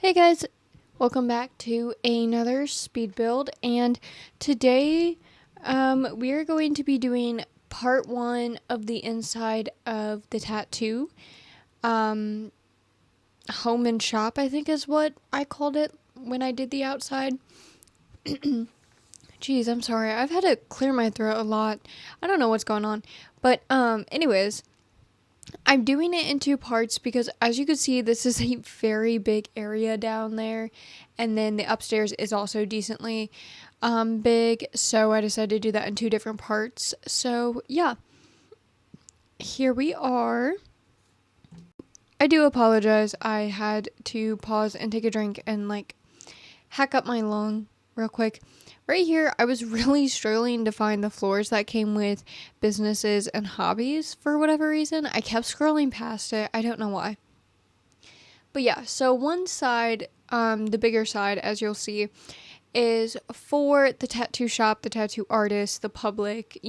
Hey guys, welcome back to another speed build, and today we are going to be doing part one of the inside of the tattoo. Home and shop, I think is what I called it when I did the outside. Jeez, I'm sorry. I've had to clear my throat a lot. I don't know what's going on. But anyways, I'm doing it in two parts because, as you can see, this is a very big area down there, and then the upstairs is also decently big, so I decided to do that in two different parts. So yeah, here we are. I do apologize. I had to pause and take a drink and hack up my lung real quick. Right here, I was really struggling to find the floors that came with businesses and hobbies for whatever reason. I kept scrolling past it. I don't know why. But yeah, so one side, the bigger side, as you'll see, is for the tattoo shop, the tattoo artist, the public,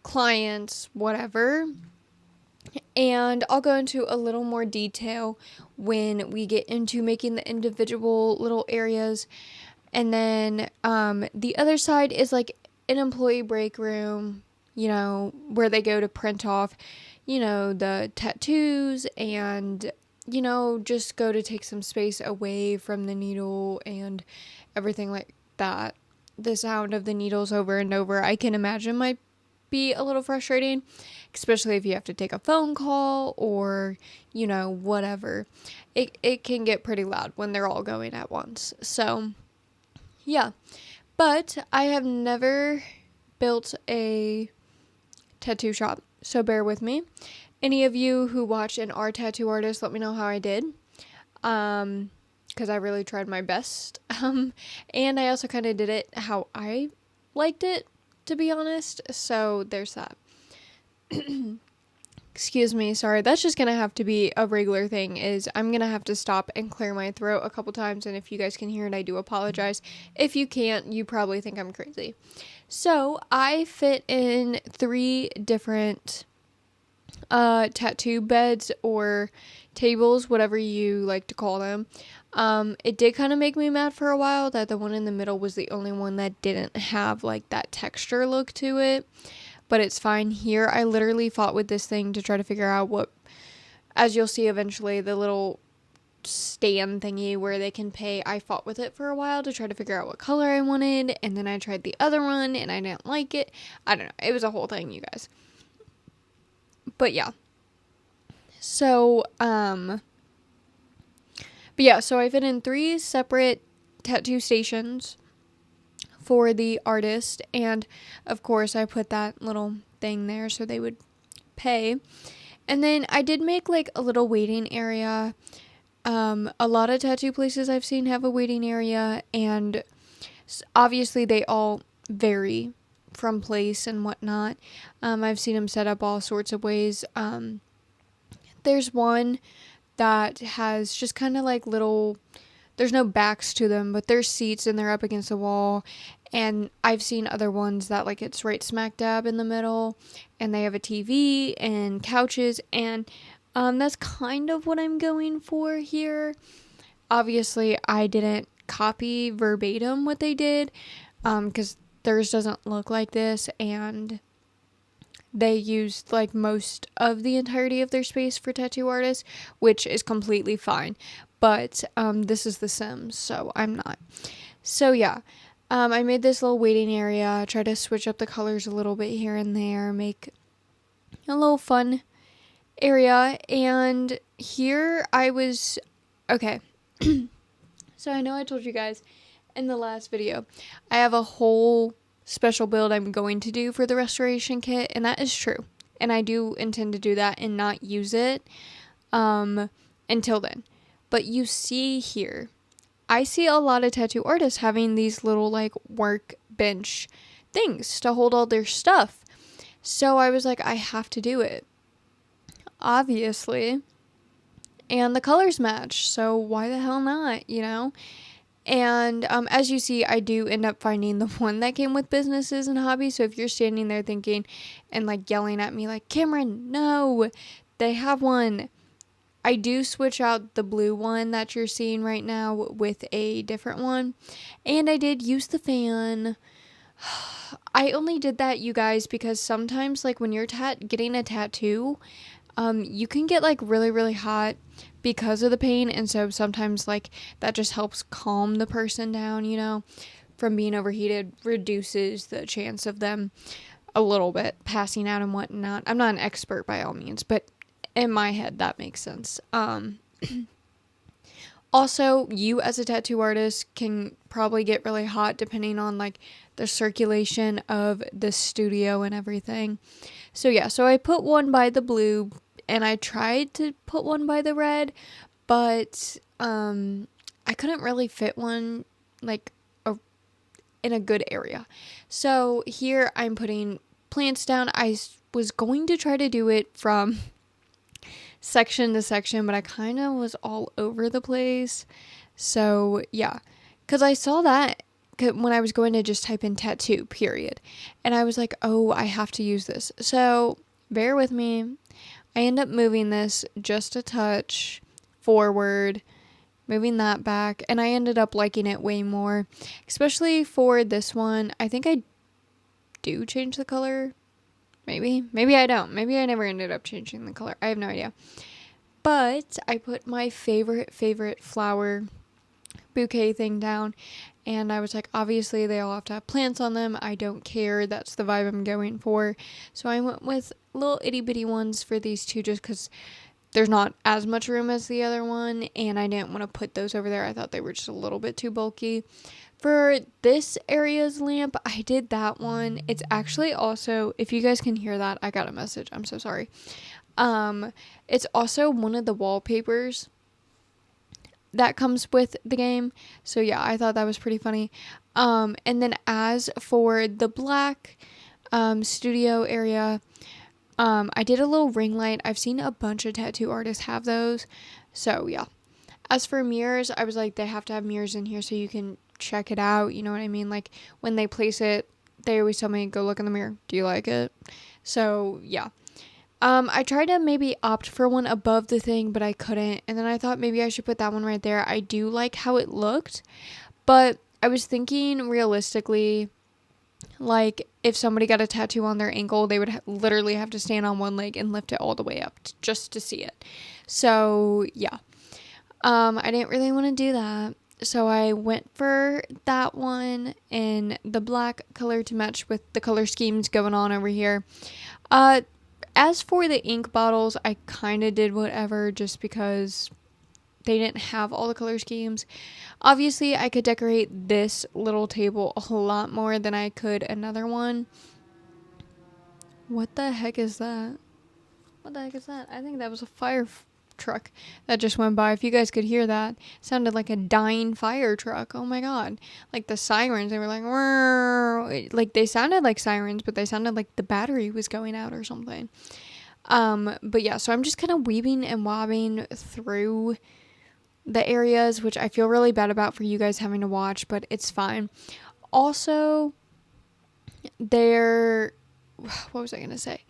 clients, whatever. And I'll go into a little more detail when we get into making the individual little areas. And then the other side is like an employee break room, where they go to print off, the tattoos and, just go to take some space away from the needle and everything like that. The sound of the needles over and over, I can imagine, might be a little frustrating, especially if you have to take a phone call or, whatever. It can get pretty loud when they're all going at once. So yeah, but I have never built a tattoo shop, so bear with me. Any of you who watch and are tattoo artists, let me know how I did, because I really tried my best, and I also kind of did it how I liked it, to be honest, so there's that. Excuse me, sorry, that's just gonna have to be a regular thing, is I'm gonna have to stop and clear my throat a couple times, and if you guys can hear it, I do apologize. If you can't, you probably think I'm crazy. So, I fit in 3 different tattoo beds or tables, whatever you like to call them. It did kind of make me mad for a while that the one in the middle was the only one that didn't have, that texture look to it. But it's fine. Here, I literally fought with this thing to try to figure out what, as you'll see eventually, the little stand thingy where they can pay. I fought with it for a while to try to figure out what color I wanted, and then I tried the other one, and I didn't like it. I don't know. It was a whole thing, you guys. But yeah. So, so I fit in 3 separate tattoo stations for the artist, and of course I put that little thing there so they would pay. And then I did make a little waiting area. A lot of tattoo places I've seen have a waiting area, and obviously they all vary from place and whatnot. I've seen them set up all sorts of ways. There's one that has just kind of little, there's no backs to them, but there's seats and they're up against the wall. And I've seen other ones that it's right smack dab in the middle, and they have a TV and couches, and that's kind of what I'm going for here. Obviously, I didn't copy verbatim what they did, because theirs doesn't look like this, and they used most of the entirety of their space for tattoo artists, which is completely fine. But this is The Sims, so I'm not. So yeah, I made this little waiting area, try to switch up the colors a little bit here and there, make a little fun area. And here I was, okay. So I know I told you guys in the last video, I have a whole special build I'm going to do for the restoration kit, and that is true. And I do intend to do that and not use it until then. But you see here, I see a lot of tattoo artists having these little workbench things to hold all their stuff. So I was like, I have to do it. Obviously. And the colors match, so why the hell not, And as you see, I do end up finding the one that came with businesses and hobbies. So if you're standing there thinking and yelling at me Cameron, no, they have one. I do switch out the blue one that you're seeing right now with a different one. And I did use the fan. I only did that, you guys, because sometimes, like, when you're getting a tattoo, you can get, like, really, really hot because of the pain. And so sometimes, like, that just helps calm the person down, you know, from being overheated, reduces the chance of them a little bit passing out and whatnot. I'm not an expert by all means, but in my head, that makes sense. Also, you as a tattoo artist can probably get really hot depending on, like, the circulation of the studio and everything. So yeah, so I put one by the blue and I tried to put one by the red, but I couldn't really fit one, like, in a good area. So here I'm putting plants down. I was going to try to do it from section to section, but I kind of was all over the place. So yeah, because I saw that when I was going to just type in tattoo period, and I was like, oh, I have to use this. So bear with me. I end up moving this just a touch forward, moving that back, and I ended up liking it way more, especially for this one. I think I do change the color. Maybe I don't. Maybe I never ended up changing the color. I have no idea. But I put my favorite flower bouquet thing down, and I was like, obviously they all have to have plants on them. I don't care. That's the vibe I'm going for. So I went with little itty bitty ones for these two just because there's not as much room as the other one, and I didn't want to put those over there. I thought they were just a little bit too bulky. For this area's lamp, I did that one. It's actually also, if you guys can hear that, I got a message. I'm so sorry. It's also one of the wallpapers that comes with the game. So yeah, I thought that was pretty funny. And then as for the black studio area, I did a little ring light. I've seen a bunch of tattoo artists have those. So yeah. As for mirrors, I was like, they have to have mirrors in here so you can check it out. You know what I mean? Like, when they place it, they always tell me, go look in the mirror. Do you like it? So yeah. I tried to maybe opt for one above the thing, but I couldn't. And then I thought maybe I should put that one right there. I do like how it looked, but I was thinking realistically, like, if somebody got a tattoo on their ankle, they would literally have to stand on one leg and lift it all the way up just to see it. So yeah, I didn't really want to do that. So I went for that one in the black color to match with the color schemes going on over here. As for the ink bottles, I kind of did whatever just because they didn't have all the color schemes. Obviously, I could decorate this little table a lot more than I could another one. What the heck is that? What the heck is that? I think that was a fire truck that just went by. If you guys could hear that, it sounded like a dying fire truck. Oh my god. Like the sirens, they were like, whirr. Like they sounded like sirens, but they sounded like the battery was going out or something. But yeah, so I'm just kind of weaving and wobbing through the areas, which I feel really bad about for you guys having to watch, but it's fine. Also, what was I gonna say?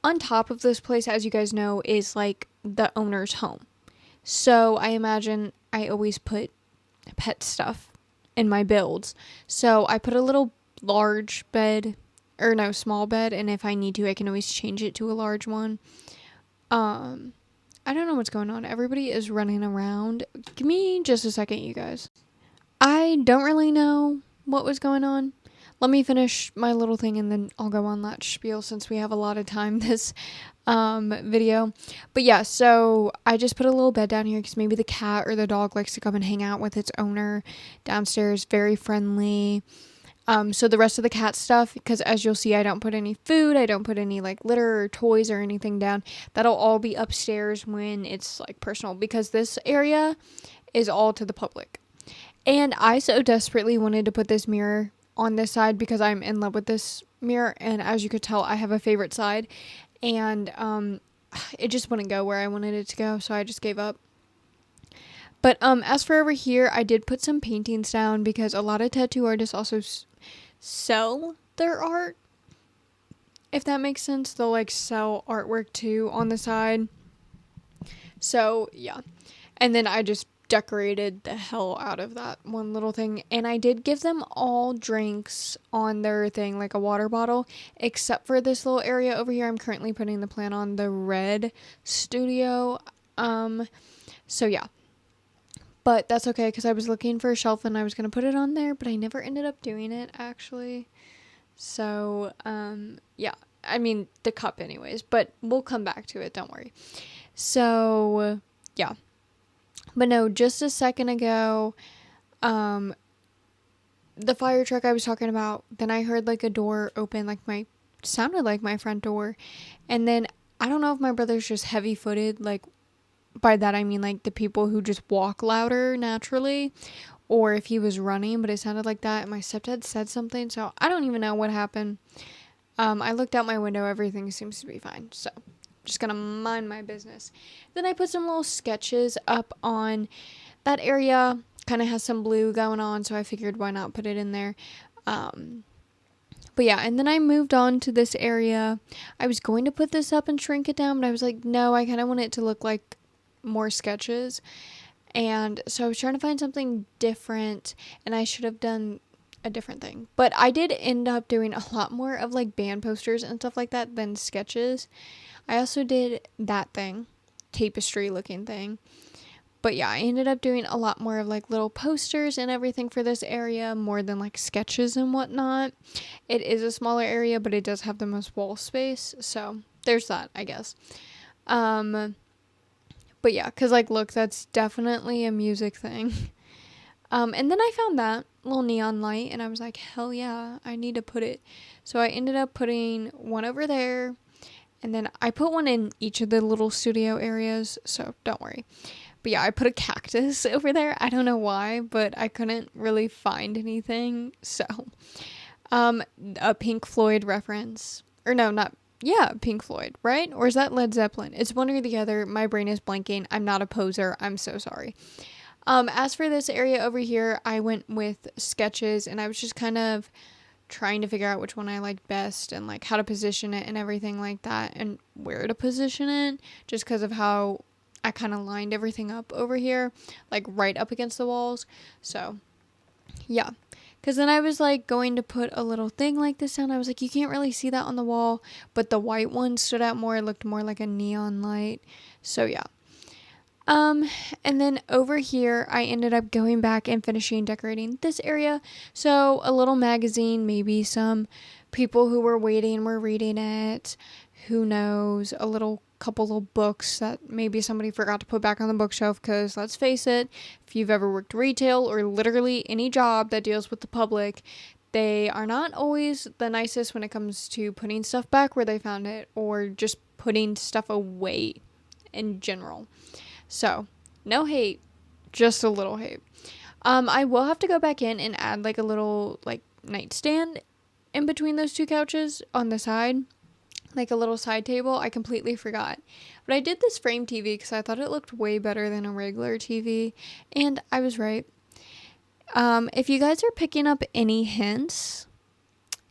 On top of this place, as you guys know, is like the owner's home. So I imagine I always put pet stuff in my builds. So I put a little small bed, and if I need to, I can always change it to a large one. I don't know what's going on. Everybody is running around. Give me just a second, you guys. I don't really know what was going on. Let me finish my little thing and then I'll go on that spiel since we have a lot of time this video. But yeah, so I just put a little bed down here because maybe the cat or the dog likes to come and hang out with its owner downstairs. Very friendly. So the rest of the cat stuff, because as you'll see, I don't put any food, I don't put any like litter or toys or anything down. That'll all be upstairs when it's like personal, because this area is all to the public. And I so desperately wanted to put this mirror on this side because I'm in love with this mirror, and as you could tell, I have a favorite side, and it just wouldn't go where I wanted it to go, so I just gave up. But as for over here, I did put some paintings down because a lot of tattoo artists also sell their art, if that makes sense. They'll like sell artwork too on the side. So, yeah. And then I just decorated the hell out of that one little thing. And I did give them all drinks on their thing, like a water bottle, except for this little area over here. I'm currently putting the plant on the red studio. So yeah. But that's okay, because I was looking for a shelf and I was going to put it on there, but I never ended up doing it, actually. So, yeah. I mean, the cup anyways, but we'll come back to it, don't worry. So, yeah. But no, just a second ago, the fire truck I was talking about, then I heard like a door open, sounded like my front door. And then I don't know if my brother's just heavy footed, like by that I mean like the people who just walk louder naturally, or if he was running, but it sounded like that. And my stepdad said something, so I don't even know what happened. I looked out my window, everything seems to be fine, so just gonna mind my business. Then I put some little sketches up on that area. Kind of has some blue going on, so I figured why not put it in there. But yeah, and then I moved on to this area. I was going to put this up and shrink it down, but I was like, no, I kind of want it to look like more sketches. And so I was trying to find something different, and I should have done a different thing. But I did end up doing a lot more of like band posters and stuff like that than sketches. I also did that thing, tapestry looking thing. But yeah, I ended up doing a lot more of like little posters and everything for this area, more than like sketches and whatnot. It is a smaller area, but it does have the most wall space. So there's that, I guess. But yeah, because like, look, that's definitely a music thing. And then I found that little neon light and I was like, hell yeah, I need to put it. So I ended up putting one over there. And then I put one in each of the little studio areas, so don't worry. But yeah, I put a cactus over there. I don't know why, but I couldn't really find anything. So, a Pink Floyd reference. Or no, not, yeah, Pink Floyd, right? Or is that Led Zeppelin? It's one or the other. My brain is blanking. I'm not a poser. I'm so sorry. As for this area over here, I went with sketches and I was just kind of trying to figure out which one I liked best and like how to position it and everything like that and where to position it, just because of how I kind of lined everything up over here, like right up against the walls. So yeah, because then I was like going to put a little thing like this down. I was like, you can't really see that on the wall, but the white one stood out more. It looked more like a neon light. So yeah. And then over here, I ended up going back and finishing decorating this area. So a little magazine, maybe some people who were waiting were reading it. Who knows? A couple little books that maybe somebody forgot to put back on the bookshelf, because let's face it, if you've ever worked retail or literally any job that deals with the public, they are not always the nicest when it comes to putting stuff back where they found it or just putting stuff away in general. So, no hate, just a little hate. I will have to go back in and add like a little like nightstand in between those two couches on the side, like a little side table. I completely forgot. But I did this frame TV because I thought it looked way better than a regular TV, and I was right. If you guys are picking up any hints,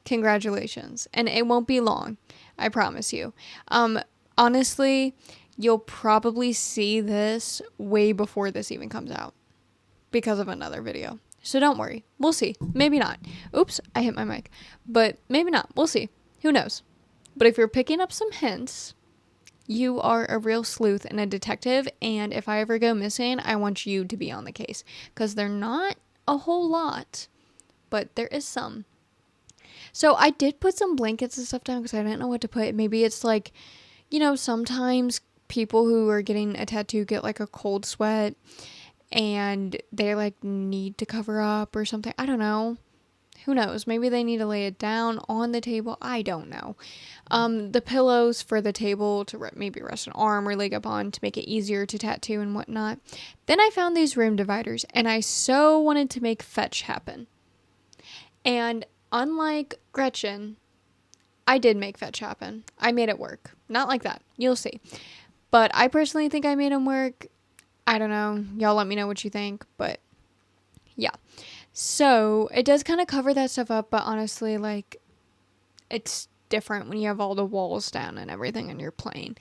congratulations. And it won't be long, I promise you. Honestly, you'll probably see this way before this even comes out because of another video. So don't worry. We'll see. Maybe not. Oops, I hit my mic. But maybe not. We'll see. Who knows? But if you're picking up some hints, you are a real sleuth and a detective. And if I ever go missing, I want you to be on the case. Because they're not a whole lot, but there is some. So I did put some blankets and stuff down because I didn't know what to put. Maybe it's like, sometimes people who are getting a tattoo get like a cold sweat and they like need to cover up or something. I don't know. Who knows? Maybe they need to lay it down on the table. I don't know. The pillows for the table to maybe rest an arm or leg up on to make it easier to tattoo and whatnot. Then I found these room dividers and I so wanted to make fetch happen. And unlike Gretchen, I did make fetch happen. I made it work. Not like that. You'll see. But I personally think I made them work. I don't know. Y'all let me know what you think. But yeah. So it does kind of cover that stuff up. But honestly, like, it's different when you have all the walls down and everything and you're playing.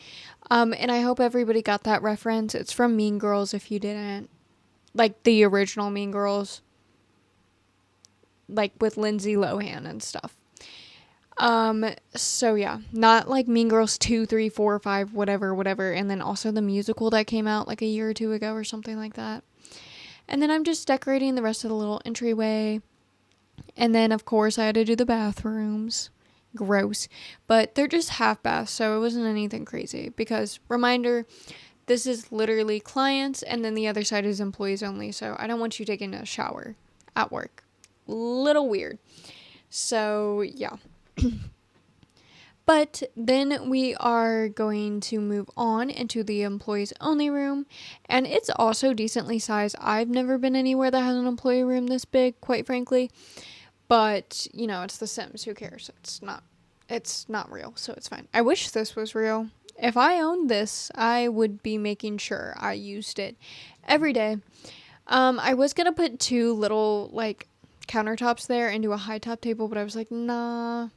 And I hope everybody got that reference. It's from Mean Girls if you didn't. Like the original Mean Girls. Like with Lindsay Lohan and stuff. So yeah, not like Mean Girls 2, 3, 4, 5, whatever. And then also the musical that came out like a year or two ago or something like that. And then I'm just decorating the rest of the little entryway. And then of course I had to do the bathrooms. Gross. But they're just half baths, so it wasn't anything crazy. Because, reminder, this is literally clients and then the other side is employees only. So I don't want you taking a shower at work. Little weird. So yeah. But then we are going to move on into the employees only room, and it's also decently sized. I've never been anywhere that has an employee room this big, quite frankly, but you know, it's The Sims. Who cares? It's not real, so it's fine. I wish this was real. If I owned this, I would be making sure I used it every day. I was gonna put 2 little like countertops there and do a high top table, but I was like, nah.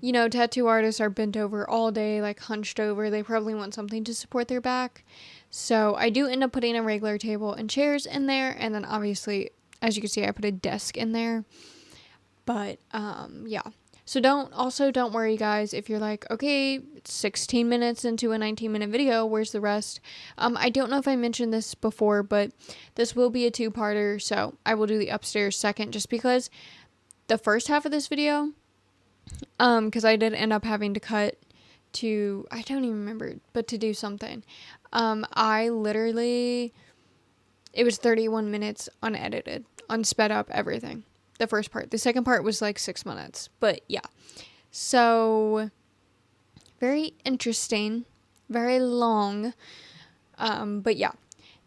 You know, tattoo artists are bent over all day, like hunched over. They probably want something to support their back. So I do end up putting a regular table and chairs in there. And then obviously, as you can see, I put a desk in there. But, yeah. So don't worry, guys, if you're like, okay, it's 16 minutes into a 19-minute video, where's the rest? I don't know if I mentioned this before, but this will be a 2-parter. So I will do the upstairs second, just because the first half of this video, because I did end up having to cut to, I don't even remember, but to do something. I literally, it was 31 minutes unedited, unsped up, everything. The first part. The second part was like 6 minutes, but yeah. So, very interesting, very long, but yeah.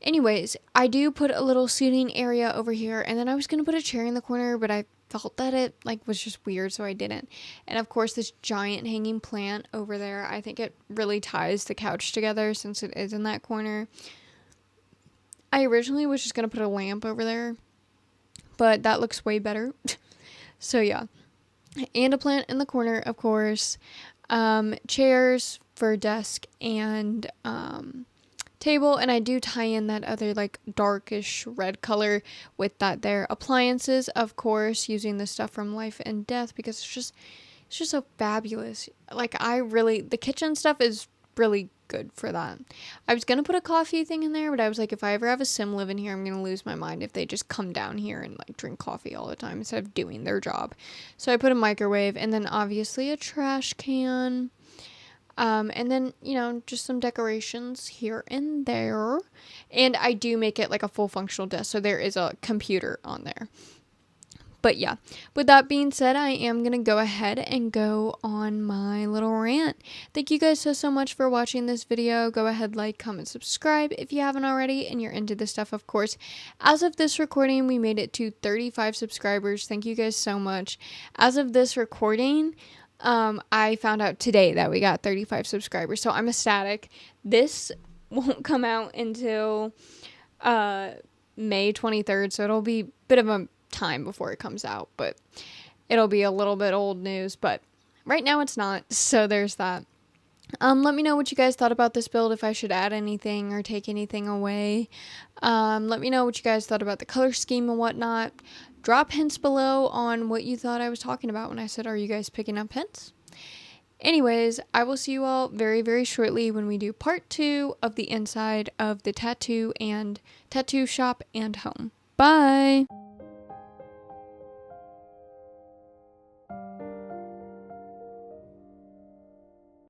Anyways, I do put a little seating area over here, and then I was going to put a chair in the corner, but I felt that it like was just weird, so I didn't. And of course, this giant hanging plant over there, I think it really ties the couch together since it is in that corner. I originally was just going to put a lamp over there, but that looks way better. So yeah, and a plant in the corner, of course. Chairs for desk and table, and I do tie in that other like darkish red color with that there. Appliances, of course, using the stuff from Life and Death, because it's just so fabulous. Like the kitchen stuff is really good for that. I was gonna put a coffee thing in there, but I was like, if I ever have a sim live in here, I'm gonna lose my mind if they just come down here and like drink coffee all the time instead of doing their job. So I put a microwave, and then obviously a trash can. And then, you know, just some decorations here and there. And I do make it like a full functional desk, so there is a computer on there. But yeah, with that being said, I am going to go ahead and go on my little rant. Thank you guys so much for watching this video. Go ahead, like, comment, subscribe if you haven't already and you're into this stuff, of course. As of this recording, we made it to 35 subscribers. Thank you guys so much. As of this recording, I found out today that we got 35 subscribers, so I'm ecstatic. This won't come out until May 23rd, so it'll be a bit of a time before it comes out, but it'll be a little bit old news, but right now it's not, so there's that. Let me know what you guys thought about this build, if I should add anything or take anything away. Let me know what you guys thought about the color scheme and whatnot. Drop hints below on what you thought I was talking about when I said, are you guys picking up hints? Anyways, I will see you all very, very shortly when we do part 2 of the inside of the tattoo shop and home. Bye!